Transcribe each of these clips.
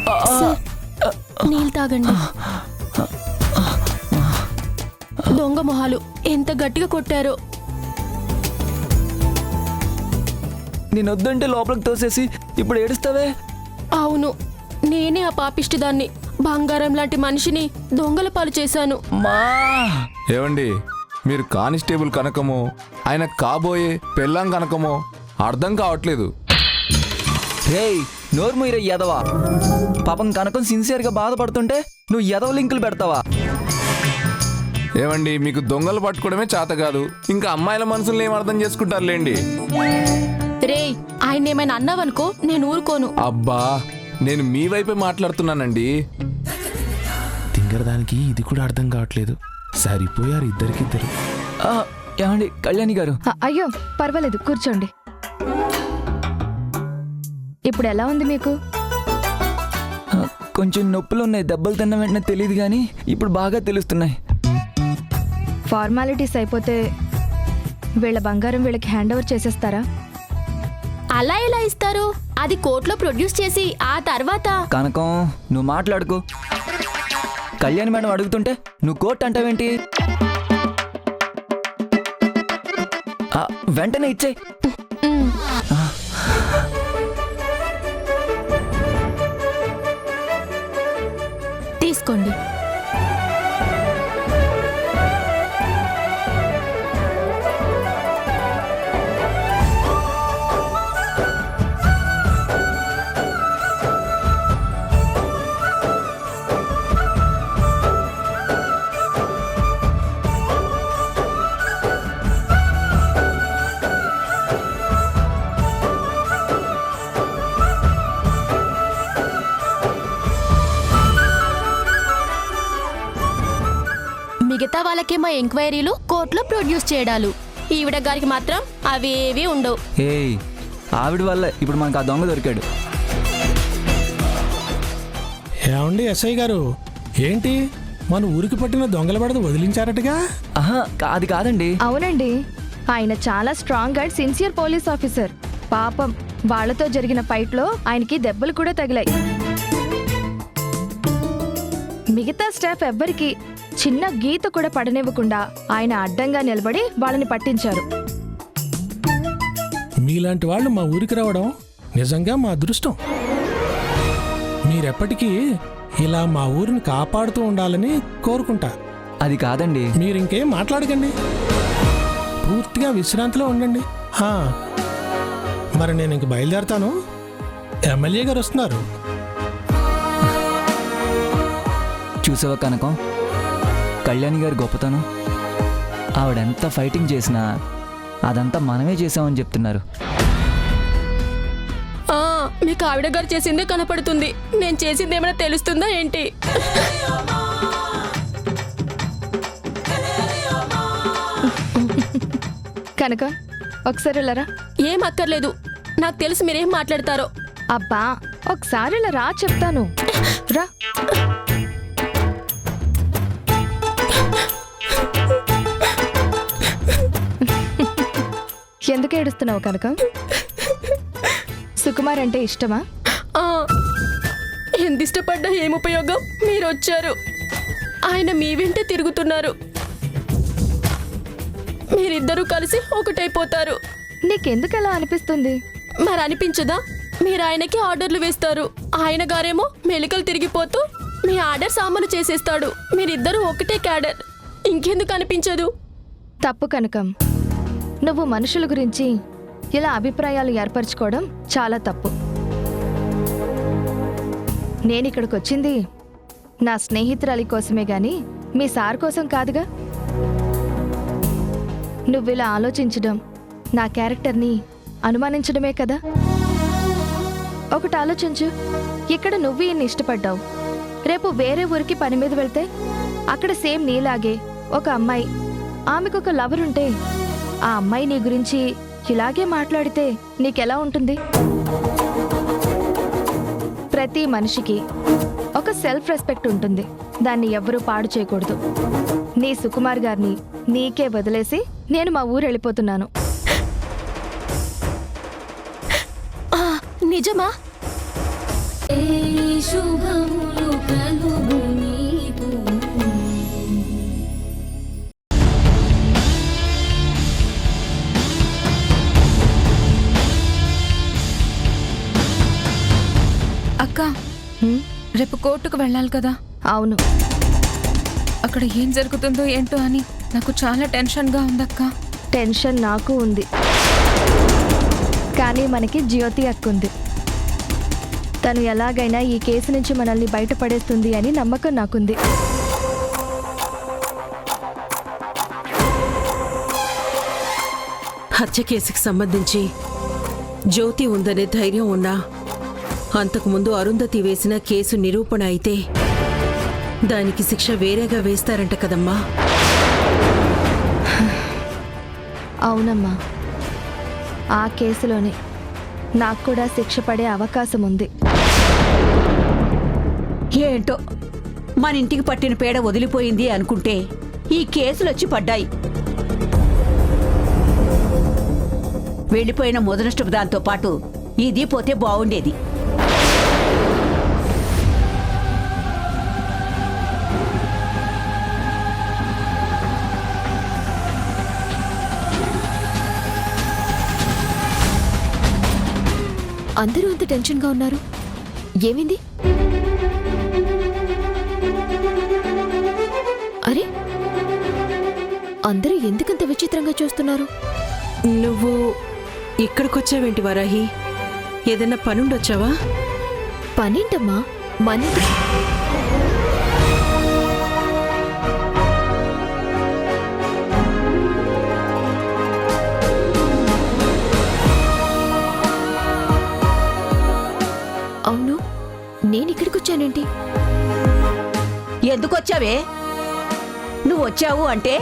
Sir, నీళ్ళు తాగండి. దొంగ మొహాలు ఎంత గట్టిగా కొట్టారో. నేను వద్దంటే లోపలికి తోసేసి ఇప్పుడు ఏడుస్తావే. అవును, నేనే ఆ పాపిష్టిదాన్ని. బంగారం లాంటి మనిషిని దొంగల పాలు చేశాను. మా ఏవండి, మీరు కానిస్టేబుల్ కనకమో ఆయన కాబోయే పెళ్ళాం కనకమో అర్థం కావట్లేదు. రేయ్, నోరు మీరే ఎదవా. పాపం కనకం సిన్సియర్గా బాధపడుతుంటే నువ్వు ఎదవ లింకులు పెడతావా? ఏవండి, మీకు దొంగలు పట్టుకోవడమే చేత కాదు, ఇంకా అమ్మాయిల మనసుల్ని ఏం అర్థం చేసుకుంటారులేండి. రేయ్, ఆయన ఏమైనా అన్నావనుకో నేను ఊరుకోను. అబ్బా, నేను మీ వైపే మాట్లాడుతున్నానండి. తింగరదానికి ఇది కూడా అర్థం కావట్లేదు. సరిపోయారు ఇద్దరికిద్దరు. ఏమండి కళ్యాణి గారు? అయ్యో పర్వాలేదు, కూర్చోండి. ఇప్పుడు ఎలా ఉంది మీకు? కొంచెం నొప్పులు ఉన్నాయి. దెబ్బలు తిన్న వెంటనే తెలియదు కానీ ఇప్పుడు బాగా తెలుస్తున్నాయి. ఫార్మాలిటీస్ అయిపోతే వీళ్ళ బంగారం వీళ్ళకి హ్యాండ్ ఓవర్ చేసేస్తారా? అలా ఎలా ఇస్తారు? అది కోర్టులో ప్రొడ్యూస్ చేసి ఆ తర్వాత. కనకం, నువ్వు మాట్లాడుకో. కళ్యాణి మేడం అడుగుతుంటే నువ్వు కోర్టు అంటావేంటి? వెంటనే ఇచ్చేయి. తీసుకోండి. మిగతా వాళ్ళకేమో ఎంక్వైరీలు, కోర్టులో ప్రొడ్యూస్ చేయడాలు. ఈవిడ గారికి మాత్రం అవేవి ఉండవు. ఏయ్, ఆవిడ వల్ల ఇప్పుడు మనకు ఆ దొంగ దొరికాడు. ఏమండి ఎస్ఐ గారు, ఏంటి మన ఊరికి పట్టిన దొంగల పడద వదిలించారటగా? అది కాదండి. అవునండి, ఆయన చాలా strong and sincere police officer. పాపం వాళ్లతో జరిగిన ఫైట్లో ఆయనకి దెబ్బలు కూడా తగిలాయి. మిగతా స్టాఫ్ ఎవ్వరికి చిన్న గీత కూడా పడనివ్వకుండా ఆయన అడ్డంగా నిలబడి వాళ్ళని పట్టించారు. మీలాంటి వాళ్ళు మా ఊరికి రావడం నిజంగా మా అదృష్టం. మీరెప్పటికీ ఇలా మా ఊరిని కాపాడుతూ ఉండాలని కోరుకుంటా. అది కాదండి. మీరింకేం మాట్లాడకండి, పూర్తిగా విశ్రాంతిలో ఉండండి. మరి నేను ఇంక బయలుదేరతాను. ఎమ్మెల్యే గారు వస్తున్నారు. చూసావా కనకం, కళ్యాణి గారి గొప్పతనం. ఆవిడెంత ఫైటింగ్ చేసినా అదంతా మనమే చేసామని చెప్తున్నారు. మీకు ఆవిడ గారు చేసిందే కనపడుతుంది. నేను చేసింది ఏమైనా తెలుస్తుందా ఏంటి? కనుక ఒకసారి వెళ్ళరా. ఏం అక్కర్లేదు, నాకు తెలుసు మీరేం మాట్లాడతారో. అబ్బా, ఒకసారి ఇలా రా, చెప్తాను రా. ఎందుకు ఏడుస్తున్నావు కనుక? సుకుమార్ అంటే ఇష్టమా? ఎంత ఇష్టపడ్డా ఏం ఉపయోగం? మీరు వచ్చారు, ఆయన మీ వెంటే తిరుగుతున్నారు. మీరిద్దరూ కలిసి ఒకటైపోతారు. నీకెందుకు అలా అనిపిస్తుంది? మరి అనిపించదా? మీరు ఆయనకి ఆర్డర్లు వేస్తారు, ఆయన గారేమో మెలికలు తిరిగిపోతూ మీ ఆర్డర్ సామాను చేసేస్తాడు. మీరిద్దరూ ఒకటే క్యాడర్. ఇంకెందుకు అనిపించదు? తప్పు కనకం. నువ్వు మనుషుల గురించి ఇలా అభిప్రాయాలు ఏర్పరచుకోవడం చాలా తప్పు. నేనిక్కడికి వచ్చింది నా స్నేహితురాలి కోసమే గాని మీ సార్ కోసం కాదుగా. నువ్విలా ఆలోచించడం నా క్యారెక్టర్ని అనుమానించడమే కదా. ఒకటి ఆలోచించు, ఇక్కడ నువ్వు ఈయన్ని ఇష్టపడ్డావు. రేపు వేరే ఊరికి పని మీద వెళ్తే అక్కడ సేమ్ నీలాగే ఒక అమ్మాయి, ఆమెకొక లవర్ ఉంటే ఆ అమ్మాయి నీ గురించి ఇలాగే మాట్లాడితే నీకెలా ఉంటుంది? ప్రతి మనిషికి ఒక సెల్ఫ్ రెస్పెక్ట్ ఉంటుంది, దాన్ని ఎవ్వరూ పాడు చేయకూడదు. నీ సుకుమార్ గారిని నీకే వదిలేసి నేను మా ఊరు వెళ్ళిపోతున్నాను. నిజమా? శుభములు కలుగు నీకు. అక్క రేపు కోర్టుకు వెళ్ళాలి కదా. అవును. అక్కడ ఏం జరుగుతుందో ఏంటో అని నాకు చాలా టెన్షన్గా ఉందక్క. టెన్షన్ నాకు ఉంది, కానీ మనకి జ్యోతి అక్క ఉంది. తను ఎలాగైనా ఈ కేసు నుంచి మనల్ని బయటపడేస్తుంది అని నమ్మకం నాకుంది. హత్య కేసుకు సంబంధించి జ్యోతి ఉందనే ధైర్యం ఉన్నా అంతకుముందు అరుంధతి వేసిన కేసు నిరూపణ అయితే దానికి శిక్ష వేరేగా వేస్తారంట కదమ్మా. అవునమ్మా, ఆ కేసులోనే నాకు కూడా శిక్ష పడే అవకాశం ఉంది. ఏంటో మన ఇంటికి పట్టిన పేడ వదిలిపోయింది అనుకుంటే ఈ కేసులొచ్చి పడ్డాయి. వెళ్ళిపోయిన మొదనష్టపు దాంతో పాటు ఇది పోతే బాగుండేది. అందరూ అంత టెన్షన్గా ఉన్నారు, ఏమైంది? అరే, అందరూ ఎందుకంత విచిత్రంగా చూస్తున్నారు? నువ్వు ఇక్కడికొచ్చావేంటి వరాహి? ఏదైనా పనుండొచ్చావా? పనేంటమ్మా? మన అవును, నేనిక్కడికొచ్చానేంటి? ఎందుకొచ్చావే? నువ్వు వచ్చావు అంటే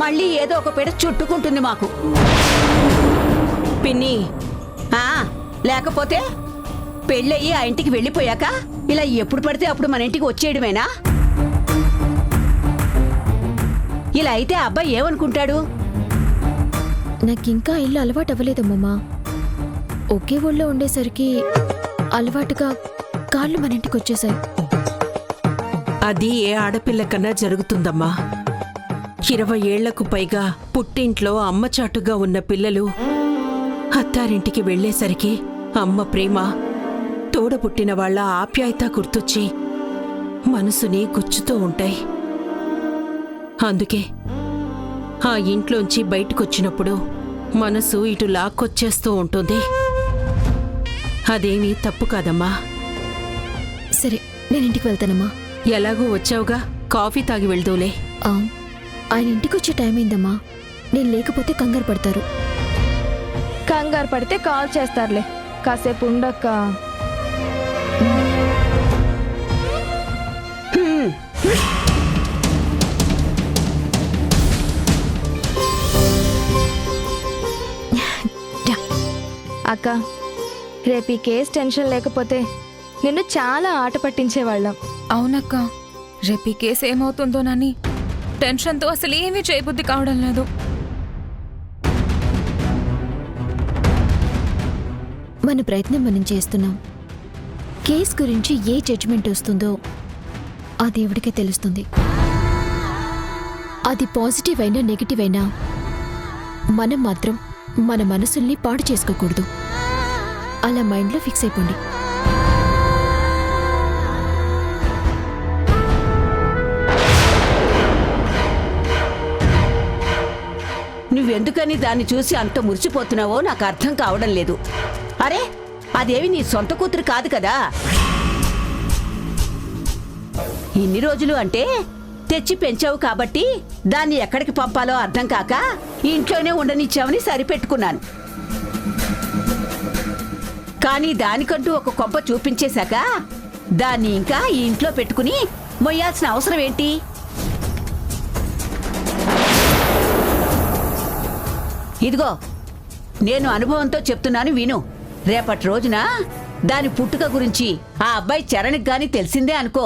మళ్ళీ ఏదో ఒక పేడ చుట్టుకుంటుంది మాకు. పిన్ని, లేకపోతే పెళ్ళయి ఆ ఇంటికి వెళ్ళిపోయాక ఇలా ఎప్పుడు పడితే అప్పుడు మన ఇంటికి వచ్చేయడమేనా? ఇలా అయితే ఆ అబ్బాయి ఏమనుకుంటాడు? నాకింకా ఇల్లు అలవాటు అవ్వలేదమ్మమ్మా. ఒకే ఊళ్ళో ఉండేసరికి అలవాటుగా కాళ్ళు మన ఇంటికి వచ్చేసాయి. అది ఏ ఆడపిల్లకన్నా జరుగుతుందమ్మా. 20 ఏళ్లకు పైగా పుట్టింట్లో అమ్మచాటుగా ఉన్న పిల్లలు అత్తారింటికి వెళ్లేసరికి అమ్మ ప్రేమ, తోడపుట్టిన వాళ్ల ఆప్యాయత గుర్తొచ్చి మనసుని గుచ్చుతూ ఉంటాయి. అందుకే ఆ ఇంట్లోంచి బయటకొచ్చినప్పుడు మనసు ఇటు లాక్కొచ్చేస్తూ ఉంటుంది. అదేమీ తప్పు కాదమ్మా. సరే, నేను ఇంటికి వెళ్తానమ్మా. ఎలాగూ వచ్చావుగా, కాఫీ తాగి వెళ్దూలే. ఆయన ఇంటికి వచ్చే టైం అయిందమ్మా. నేను లేకపోతే కంగారు పడతారు. కంగారు పడితే కాల్ చేస్తారులే, కాసేపు ఉండక్క. అక్క, రేపు ఈ కేసు టెన్షన్ లేకపోతే నిన్ను చాలా ఆట పట్టించేవాళ్ళం. అవునక్క, రేపు ఈ కేసు ఏమవుతుందోనని టెన్షన్తో అసలు ఏమీ చేయబుద్ధి కావడం లేదు. మన ప్రయత్నం మనం చేస్తున్నాం. కేస్ గురించి ఏ జడ్జిమెంట్ వస్తుందో ఆ దేవుడికే తెలుస్తుంది. అది పాజిటివ్ అయినా నెగిటివ్ అయినా మనం మాత్రం మన మనసుల్ని పాడు చేసుకోకూడదు. అలా మైండ్లో ఫిక్స్ అయిపోండి. నువ్వెందుకని దాన్ని చూసి అంత మురిసిపోతున్నావో నాకు అర్థం కావడం లేదు. అరే, అదేవి నీ సొంత కూతురు కాదు కదా. ఇన్ని రోజులు అంటే తెచ్చి పెంచావు కాబట్టి దాన్ని ఎక్కడికి పంపాలో అర్థం కాక ఇంట్లోనే ఉండనిచ్చావని సరిపెట్టుకున్నాను. కానీ దానికంటూ ఒక కొంప చూపించేశాక దాన్ని ఇంకా ఈ ఇంట్లో పెట్టుకుని మొయ్యాల్సిన అవసరం ఏంటి? ఇదిగో, నేను అనుభవంతో చెప్తున్నాను, విను. రేపటి రోజున దాని పుట్టుక గురించి ఆ అబ్బాయి చరణ్కి గాని తెలిసిందే అనుకో,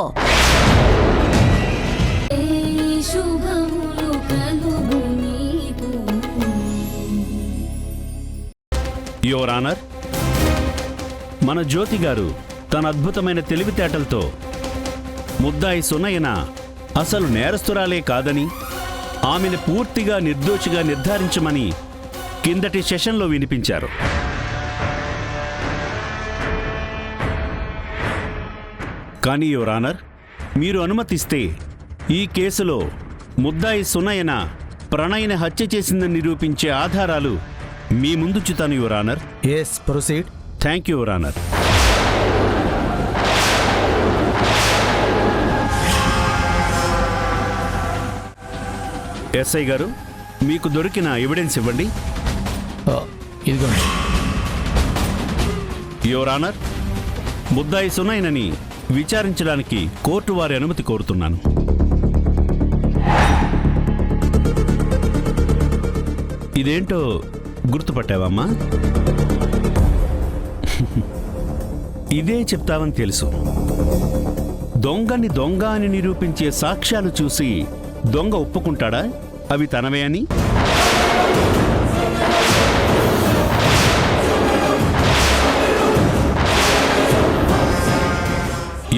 శుభములు కలుగు నీకు. యువర్ ఆనర్, మన జ్యోతి గారు తన అద్భుతమైన తెలివితేటలతో ముద్దాయి సునయన అసలు నేరస్తురాలే కాదని, ఆమెను పూర్తిగా నిర్దోషిగా నిర్ధారించమని కిందటి సెషన్లో వినిపించారు. కానీ యువర్ ఆనర్, మీరు అనుమతిస్తే ఈ కేసులో ముద్దాయి సునయన ప్రణయ్ని హత్య చేసిందని నిరూపించే ఆధారాలు మీ ముందుంచుతాను your honour. Yes, proceed. Thank you your honour. SI గారు, మీకు దొరికిన ఎవిడెన్స్ ఇవ్వండి. ఇదిగోండి. యువర్ ఆనర్, ముద్దాయి సునయనని విచారించడానికి కోర్టు వారి అనుమతి కోరుతున్నాను. ఇదేంటో గుర్తుపట్టావమ్మా? ఇదే చెప్తావని తెలుసు. దొంగని దొంగ అని నిరూపించే సాక్ష్యాలు చూసి దొంగ ఒప్పుకుంటాడా అవి తనవే అని?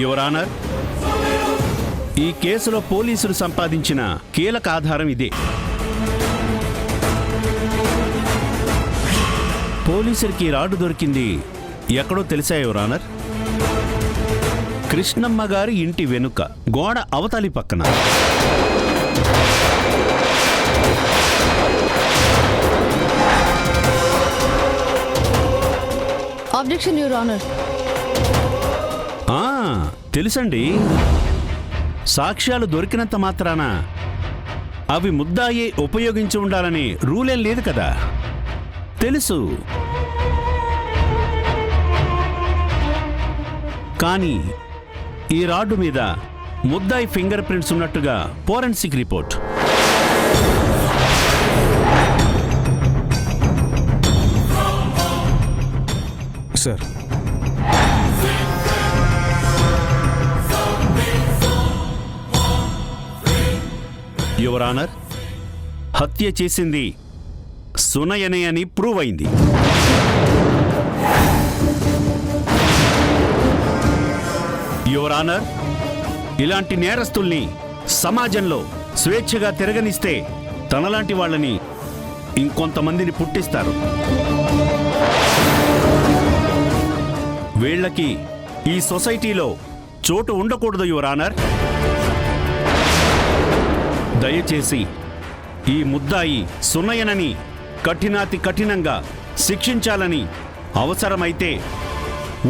యువర్ ఆనర్, ఈ కేసులో పోలీసులు సంపాదించిన కీలక ఆధారం ఇదే. పోలీసులకి రాడు దొరికింది ఎక్కడో తెలుసా యువర్ ఆనర్? కృష్ణమ్మ గారి ఇంటి వెనుక గోడ అవతలి పక్కన. Objection your honour. తెలుసండి. సాక్ష్యాలు దొరికినంత మాత్రాన అవి ముద్దాయే ఉపయోగించి ఉండాలని రూలేం లేదు కదా. తెలుసు. కానీ ఈ రాడ్డు మీద ముద్దాయి ఫింగర్ ప్రింట్స్ ఉన్నట్టుగా forensic report. Sir, your honour, హత్య చేసింది సునయనే అని ప్రూవ్ అయింది. యువర్ ఆనర్, ఇలాంటి నేరస్తుల్ని సమాజంలో స్వేచ్ఛగా తిరగనిస్తే తనలాంటి వాళ్ళని ఇంకొంతమందిని పుట్టిస్తారు. వీళ్ళకి ఈ సొసైటీలో చోటు ఉండకూడదు యువర్ ఆనర్. దయచేసి ఈ ముద్దాయి సునయనని కఠినాతి కఠినంగా శిక్షించాలని, అవసరమైతే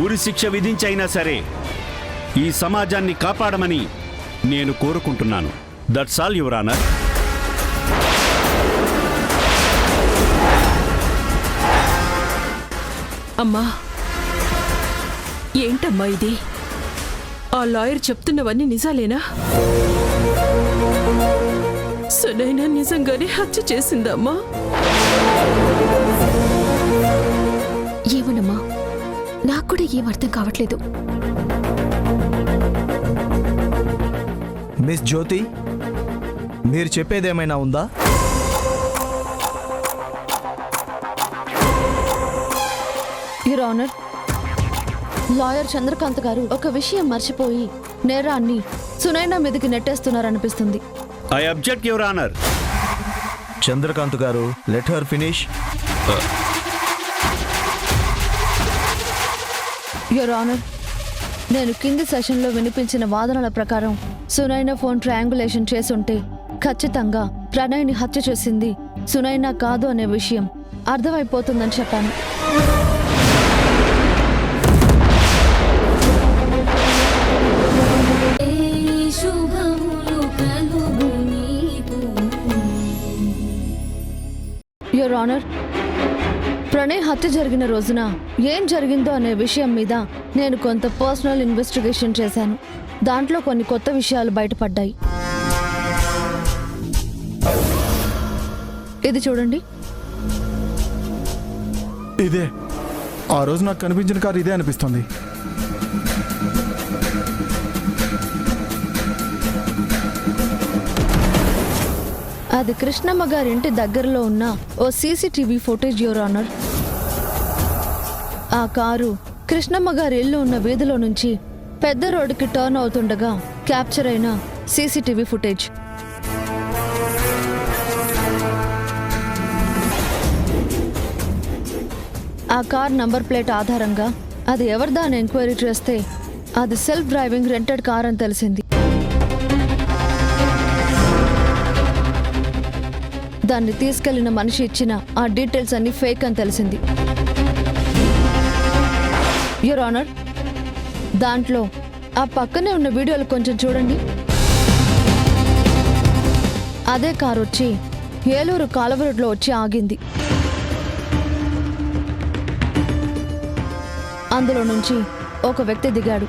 ఉరి శిక్ష విధించైనా సరే ఈ సమాజాన్ని కాపాడమని నేను కోరుకుంటున్నాను. That's all your honour. అమ్మా, ఏంటమ్మా ఇది? ఆ లాయర్ చెప్తున్నవన్నీ నిజాలేనా? సునైనా నిజంగానే హత్య చేసిందమ్మా? ఏమోనమ్మా, నాకు కూడా ఏం అర్థం కావట్లేదు. మిస్ జ్యోతి, మీరు చెప్పేదేమైనా ఉందా? యువర్ ఆనర్, లాయర్ చంద్రకాంత్ గారు ఒక విషయం మర్చిపోయి నేరాన్ని సునైనా మీదకి నెట్టేస్తున్నారనిపిస్తుంది. I object your honour. Chandrakant గారు, let her finish. Your honour, నేను కింది సెషన్లో వినిపించిన వాదనల ప్రకారం సునైనా ఫోన్ ట్రయాంగులేషన్ చేసుంటే ఖచ్చితంగా ప్రణయ్ని హత్య చేసింది సునైనా కాదు అనే విషయం అర్థమైపోతుందని చెప్పాను. యువర్ ఆనర్, ప్రణయ్ హత్య జరిగిన రోజున ఏం జరిగిందో అనే విషయం మీద నేను కొంత పర్సనల్ ఇన్వెస్టిగేషన్ చేశాను. దాంట్లో కొన్ని కొత్త విషయాలు బయటపడ్డాయి. ఇది చూడండి. ఇదే ఆ రోజు నాకు కనిపించిన కారు ఇదే అనిపిస్తుంది. అది కృష్ణమ్మ గారింటి దగ్గరలో ఉన్న ఓ సీసీటీవీ ఫుటేజ్ యువర్ ఆనర్. ఆ కారు కృష్ణమ్మ గారి ఇల్లు ఉన్న వీధిలో నుంచి పెద్ద రోడ్డుకి టర్న్ అవుతుండగా క్యాప్చర్ అయిన సీసీటీవీ ఫుటేజ్. ఆ కార్ నంబర్ ప్లేట్ ఆధారంగా అది ఎవరిదా అని ఎంక్వైరీ చేస్తే అది సెల్ఫ్ డ్రైవింగ్ రెంటెడ్ కార్ అని తెలిసింది. దాన్ని తీసుకెళ్లిన మనిషి ఇచ్చిన ఆ డీటెయిల్స్ అన్ని ఫేక్ అని తెలిసింది. యువర్ ఆనర్, దాంట్లో ఆ పక్కనే ఉన్న వీడియోలు కొంచెం చూడండి. అదే కారు వచ్చి ఏలూరు కాలువ రోడ్లో వచ్చి ఆగింది. అందులో నుంచి ఒక వ్యక్తి దిగాడు,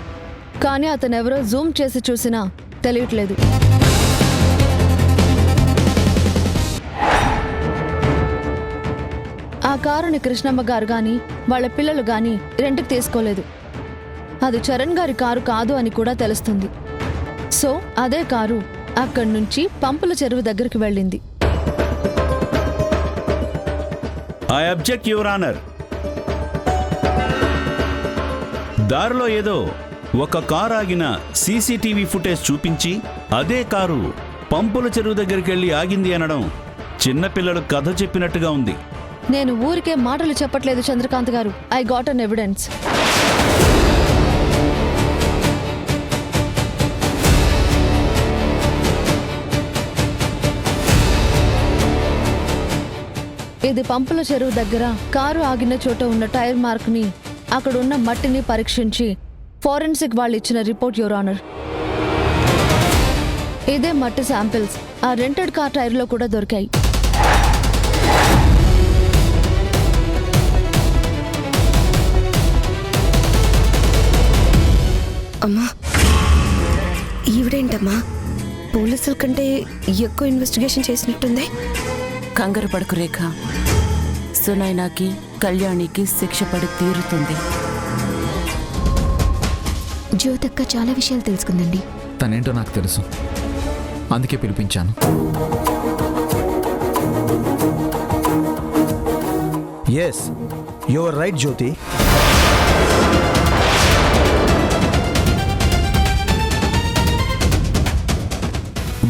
కానీ అతనెవరో జూమ్ చేసి చూసినా తెలియట్లేదు. ఆ కారుని కృష్ణమ్మ గారు గాని వాళ్ళ పిల్లలు గాని రెంట్కి తీసుకోలేదు. అది చరణ్ గారి కారు కాదు అని కూడా తెలుస్తుంది. సో అదే కారు అక్కడి నుంచి పంపుల చెరువు దగ్గరికి వెళ్ళింది. I object your honour. దారిలో ఏదో ఒక కారు ఆగిన సీసీటీవీ ఫుటేజ్ చూపించి అదే కారు పంపుల చెరువు దగ్గరికి వెళ్ళి ఆగింది అనడం చిన్నపిల్లలు కథ చెప్పినట్టుగా ఉంది. నేను ఊరికే మాటలు చెప్పట్లేదు చంద్రకాంత్ గారు. I got an evidence. ఇది పంపుల చెరువు దగ్గర కారు ఆగిన చోట ఉన్న టైర్ మార్క్ ని, అక్కడున్న మట్టిని పరీక్షించి ఫోరెన్సిక్ వాళ్ళు ఇచ్చిన రిపోర్ట్, యువర్ ఆనర్. ఇదే మట్టి శాంపిల్స్ ఆ రెంటెడ్ కార్ టైర్లో కూడా దొరికాయి. అమ్మా, ఈవిడేంటమ్మా పోలీసుల కంటే ఎక్కువ ఇన్వెస్టిగేషన్ చేసినట్టుంది. కంగారు పడకు రేఖ, సునైనాకి కళ్యాణికి శిక్ష పడి తీరుతుంది. జ్యోతక్క చాలా విషయాలు తెలుసుకుందండి. తనేంటో నాకు తెలుసు, అందుకే పిలిపించాను. Yes, you are right Jyothi.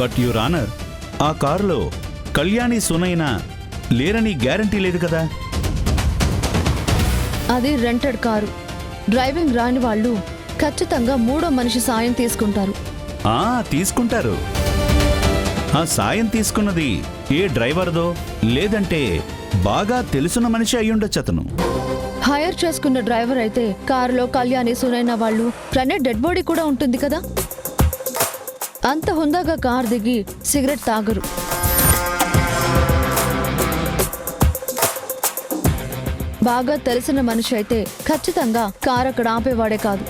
But your honour, ఆ కారులో కళ్యాణి సునైనా లేరని గ్యారంటీ లేదు కదా. అది రెంటెడ్ కారు. డ్రైవింగ్ రాని వాళ్ళు ఖచ్చితంగా మూడో మనిషి సాయం తీసుకుంటారు. తీసుకుంటారు. ఆ సాయం తీసుకున్నది ఏ డ్రైవర్దో లేదంటే బాగా తెలుసున్న మనిషి అయ్యుండొచ్చు. అతను హైర్ చేసుకున్న డ్రైవర్ అయితే కారులో కళ్యాణి సునైనా వాళ్ళు ప్రణయ్ డెడ్ బాడీ కూడా ఉంటుంది కదా. అంత హుందాగా కార్ దిగి సిగరెట్ తాగరు. బాగా తెలిసిన మనిషి అయితే ఖచ్చితంగా కార్ అక్కడ ఆపేవాడే కాదు.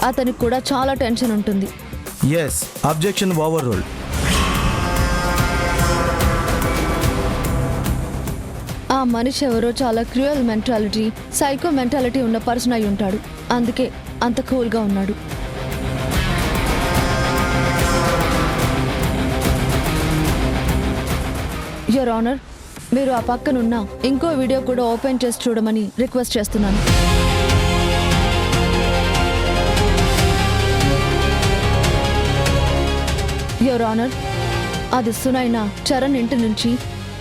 అతనికి కూడా చాలా టెన్షన్ ఉంటుంది. Yes, objection overruled. ఆ మనిషి ఎవరో చాలా క్రూయల్ మెంటాలిటీ, సైకో మెంటాలిటీ ఉన్న పర్సన్ అయి ఉంటాడు. అందుకే అంత కూల్గా ఉన్నాడు. యువర్ ఆనర్, మీరు ఆ పక్కనున్న ఇంకో వీడియో కూడా ఓపెన్ చేసి చూడమని రిక్వెస్ట్ చేస్తున్నాను. యువర్ ఆనర్, అది సునైనా చరణ్ ఇంటి నుంచి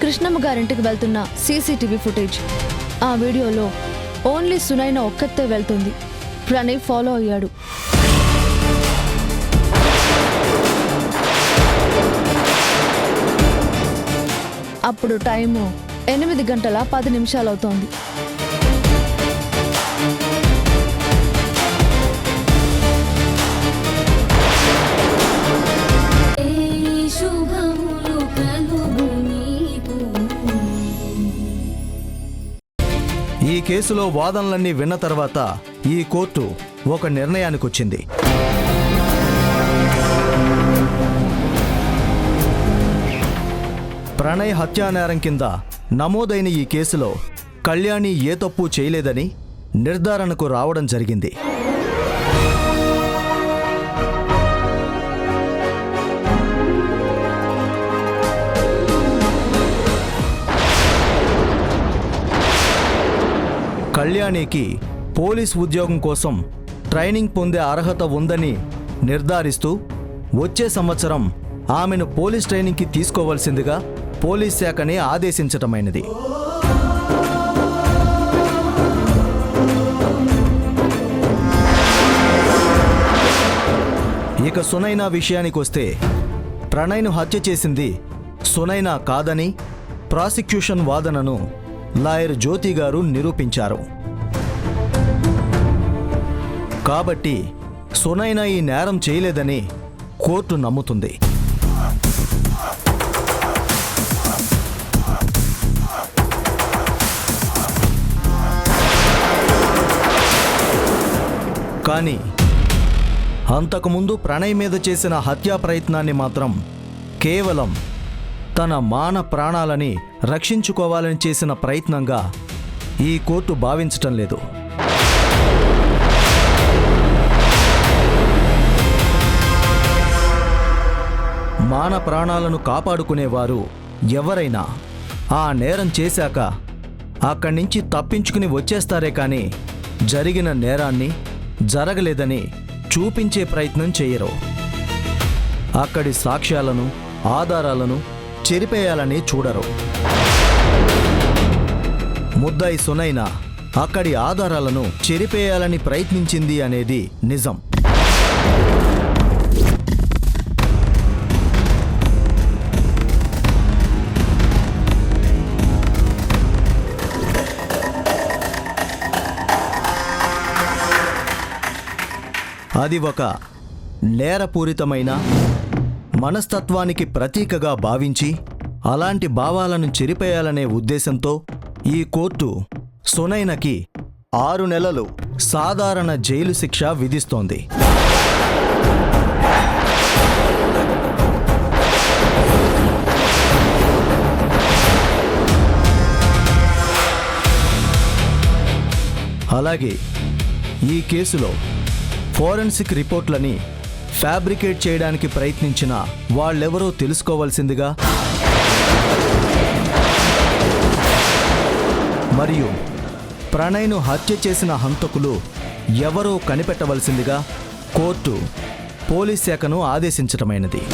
కృష్ణమ్మ గారింటికి వెళ్తున్న సీసీటీవీ ఫుటేజ్. ఆ వీడియోలో ఓన్లీ సునైనా ఒక్కతే వెళ్తుంది. ప్రణయ్ ఫాలో అయ్యాడు. అప్పుడు టైము 8:10 అవుతోంది. ఈ కేసులో వాదనలన్నీ విన్న తర్వాత ఈ కోర్టు ఒక నిర్ణయానికొచ్చింది. ప్రణయ్ హత్యానేరం కింద నమోదైన ఈ కేసులో కళ్యాణి ఏ తప్పు చేయలేదని నిర్ధారణకు రావడం జరిగింది. కళ్యాణికి పోలీస్ ఉద్యోగం కోసం ట్రైనింగ్ పొందే అర్హత ఉందని నిర్ధారిస్తూ వచ్చే సంవత్సరం ఆమెను పోలీస్ ట్రైనింగ్కి తీసుకోవాల్సిందిగా పోలీస్ శాఖని ఆదేశించటమైనది. ఇక సునైనా విషయానికొస్తే ప్రణయ్ను హత్య చేసింది సునైనా కాదని ప్రాసిక్యూషన్ వాదనను లాయర్ జ్యోతి గారు నిరూపించారు. కాబట్టి సునైనా ఈ నేరం చేయలేదని కోర్టు నమ్ముతుంది. కానీ అంతకుముందు ప్రణయ్ మీద చేసిన హత్యా ప్రయత్నాన్ని మాత్రం కేవలం తన మాన ప్రాణాలని రక్షించుకోవాలని చేసిన ప్రయత్నంగా ఈ కోర్టు భావించటం లేదు. మాన ప్రాణాలను కాపాడుకునేవారు ఎవరైనా ఆ నేరం చేశాక అక్కడి నుంచి తప్పించుకుని వచ్చేస్తారే కానీ జరిగిన నేరాన్ని జరగలేదని చూపించే ప్రయత్నం చేయరు. అక్కడి సాక్ష్యాలను ఆధారాలను చెరిపేయాలని చూడరు. ముద్దాయి సునైనా అక్కడి ఆధారాలను చెరిపేయాలని ప్రయత్నించింది అనేది నిజం. అది ఒక నేరపూరితమైన మనస్తత్వానికి ప్రతీకగా భావించి అలాంటి భావాలను చెరిపేయాలనే ఉద్దేశంతో ఈ కోర్టు సునైనకి 6 నెలలు సాధారణ జైలు శిక్ష విధిస్తోంది. అలాగే ఈ కేసులో ఫోరెన్సిక్ రిపోర్ట్లని ఫ్యాబ్రికేట్ చేయడానికి ప్రయత్నించిన వాళ్ళెవరో తెలుసుకోవాల్సిందిగా మరియు ప్రణయ్ను హత్య చేసిన హంతకులు ఎవరో కనిపెట్టవలసిందిగా కోర్టు పోలీస్ శాఖను ఆదేశించటమైనది.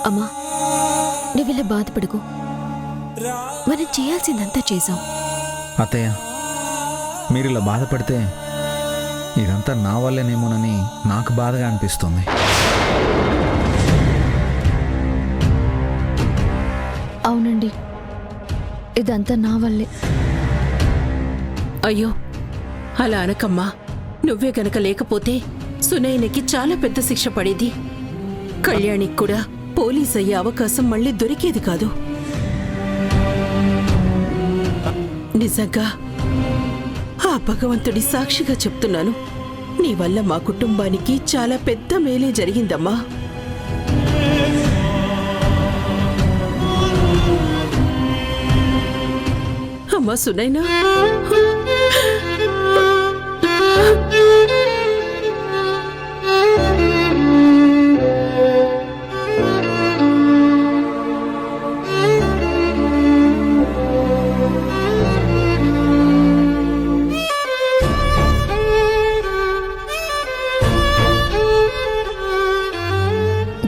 అమ్మా, నువ్విలా బాధపడుకో. మనం చేయాల్సిందంతా చేశాం. అత్తయ్య, మీరు ఇలా బాధపడితే ఇదంతా నా వల్లేనేమోనని నాకు బాధగా అనిపిస్తుంది. అవునండి, ఇదంతా నా వల్లే. అయ్యో అలా అనకమ్మా. నువ్వే గనక లేకపోతే సునైనకి చాలా పెద్ద శిక్ష పడేది. కళ్యాణికి కూడా పోలీస్ అయ్యే అవకాశం మళ్ళీ దొరికేది కాదు. నిజంగా ఆ భగవంతుడి సాక్షిగా చెప్తున్నాను, నీ వల్ల మా కుటుంబానికి చాలా పెద్ద మేలే జరిగిందమ్మా. అమ్మా సునైనా,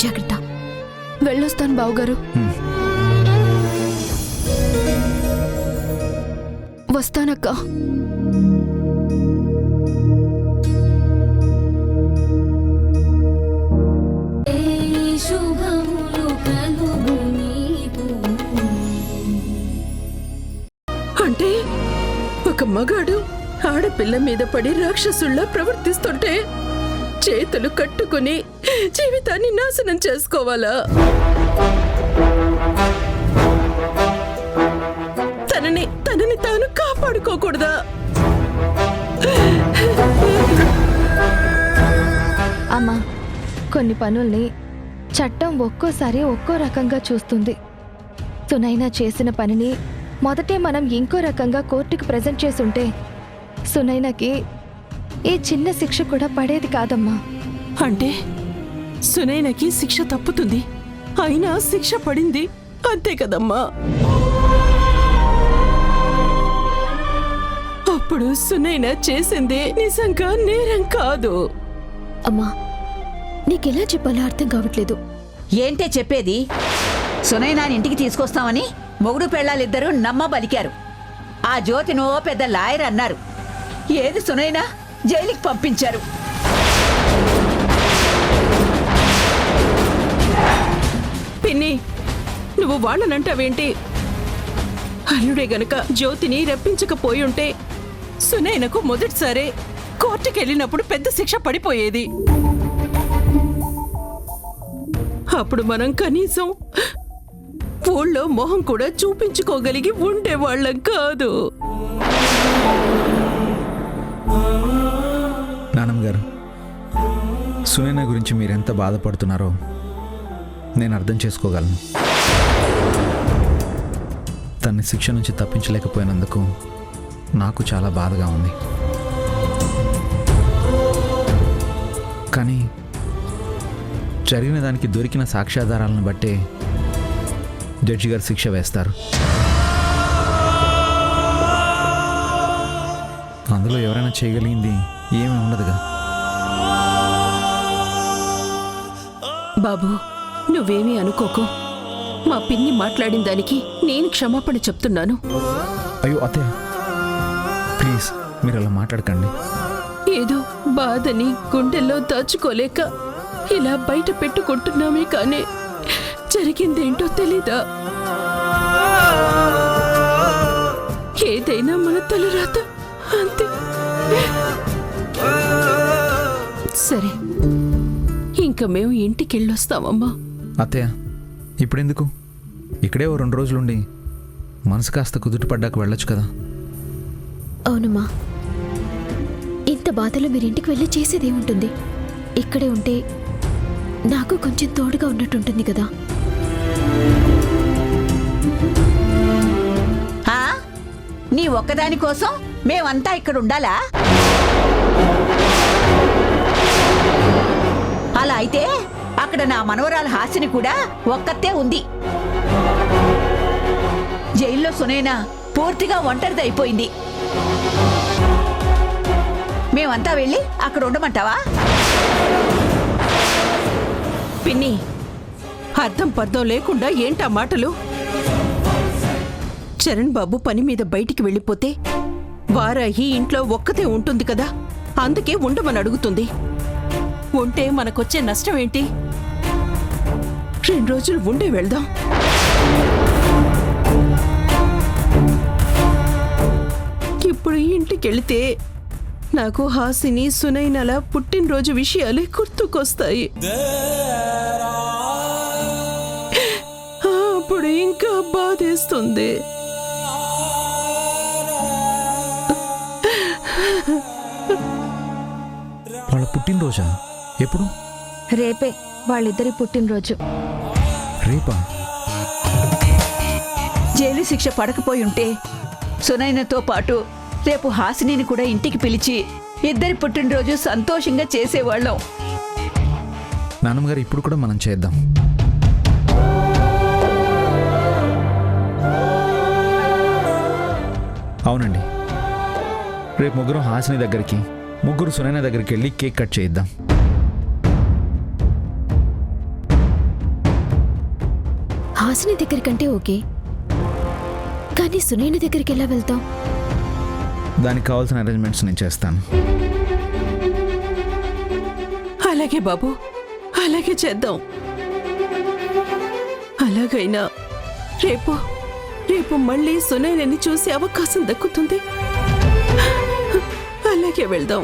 జాగ్రత్త. వెళ్ళొస్తాను బావుగారు. వస్తానక్క. అంటే ఒక మగాడు ఆడపిల్ల మీద పడి రాక్షసుల్లా ప్రవర్తిస్తుంటే చేతులు కట్టుకుని జీవితాన్ని నాశనం చేసుకోవాలా? తనని తాను కాపాడుకోకూడదా? అమ్మా, కొన్ని పనుల్ని చట్టం ఒక్కోసారి ఒక్కో రకంగా చూస్తుంది. సునైనా చేసిన పనిని మొదటే మనం ఇంకో రకంగా కోర్టుకు ప్రజెంట్ చేసుంటే సునైనకి ఈ చిన్న శిక్ష కూడా పడేది కాదమ్మా. అంటే సునైనకి శిక్ష తప్పుతుంది, అయినా శిక్ష పడింది అంతే కదమ్మా. అప్పుడు సునైన చేసింది నిజంగా నేరం కాదు. అమ్మా, నీకెలా చెప్పాలో అర్థం కావట్లేదు. ఏంటే చెప్పేది? సునైనాని ఇంటికి తీసుకొస్తామని మొగుడు పెళ్ళాలిద్దరూ నమ్మబలికారు. ఆ జ్యోతినో పెద్ద లాయర్ అన్నారు. ఏది సునైనా జైలుకి పంపించారు. పిన్ని, నువ్వు వాళ్ళనంటావేంటి? అల్లుడే గనక జ్యోతిని రప్పించకపోయి ఉంటే సునైనకు మొదటిసారే కోర్టుకెళ్ళినప్పుడు పెద్ద శిక్ష పడిపోయేది. అప్పుడు మనం కనీసం ఊళ్ళో మొహం కూడా చూపించుకోగలిగి ఉండేవాళ్ళం కాదు. నానమ్మ గారు, సునైన గురించి మీరెంత బాధపడుతున్నారో నేను అర్థం చేసుకోగలను. తన్ని శిక్ష నుంచి తప్పించలేకపోయినందుకు నాకు చాలా బాధగా ఉంది. కానీ జరిగిన దానికి దొరికిన సాక్ష్యాధారాలను బట్టే జడ్జి గారు శిక్ష వేస్తారు. అందులో ఎవరైనా చేయగలిగింది ఏమీ ఉండదుగా. బాబు, నువ్వేమీ అనుకోకు. మా పిన్ని మాట్లాడిన దానికి నేను క్షమాపణ చెప్తున్నాను. అయ్యో అత్తయ్య, ప్లీజ్ మీరు అలా మాట్లాడకండి. ఏదో బాధని గుండెల్లో దాచుకోలేక ఇలా బయట పెట్టుకుంటున్నామే కానీ జరిగిందేంటో తెలీదా? ఏదైనా మన తలరాత అంతే. సరే, ఇంకా మేము ఇంటికెళ్ళొస్తామమ్మా. అత్తయ్య, ఇప్పుడెందుకు? ఇక్కడే ఓ 2 రోజులుండి మనసు కాస్త కుదుట పడ్డాక వెళ్ళొచ్చు కదా. అవునమ్మా, ఇంత బాధలో మీరు ఇంటికి వెళ్ళి చేసేదేముంటుంది? ఇక్కడే ఉంటే నాకు కొంచెం తోడుగా ఉన్నట్టుంటుంది కదా. నీ ఒక్కదాని కోసం మేమంతా ఇక్కడ ఉండాలా? అలా అయితే అక్కడ నా మనవరాలు హాసిని కూడా ఒక్కతే ఉంది. జైల్లో సునైనా పూర్తిగా ఒంటరిదైపోయింది. మేమంతా వెళ్ళి అక్కడ ఉండమంటావా? పిన్ని, అర్థం పర్థం లేకుండా ఏంటా మాటలు? చరణ్ బాబు పని మీద బయటికి వెళ్ళిపోతే వారాహి ఇంట్లో ఒక్కతే ఉంటుంది కదా, అందుకే ఉండమని అడుగుతుంది. ఉంటే మనకొచ్చే నష్టం ఏంటి? 2 రోజులు ఉండే వెళ్దాం. ఇప్పుడు ఇంటికెళితే నాకు హాసిని సునైనల పుట్టినరోజు విషయాలే గుర్తుకొస్తాయి. అప్పుడు ఇంకా బాధేస్తుంది. వాళ్ళ పుట్టినరోజా? ఎప్పుడు? రేపే వాళ్ళిద్దరి పుట్టినరోజు. రేపా? జైలు శిక్ష పడకపోయి ఉంటే సునైనతో పాటు రేపు హాసినిని కూడా ఇంటికి పిలిచి ఇద్దరి పుట్టినరోజు సంతోషంగా చేసేవాళ్ళం. నాన్నమ్మగారు, ఇప్పుడు కూడా మనం చేద్దాం. అవునండి, రేపు ముగ్గురు హాసిని దగ్గరికి, ముగ్గురు సునైన దగ్గరికి వెళ్ళి కేక్ కట్ చేయిద్దాం. హాసిని దగ్గరికంటే ఓకే, కానీ సునైన దగ్గరికి ఎలా వెళ్తాం? దానికి కావాల్సిన అరేంజ్మెంట్స్ నేను చేస్తాను. అలాగే బాబు, అలాగే చేద్దాం. అలాగైనా రేపు మళ్ళీ సునైనని చూసే అవకాశం దక్కుతుంది. అలాగే వెళ్దాం.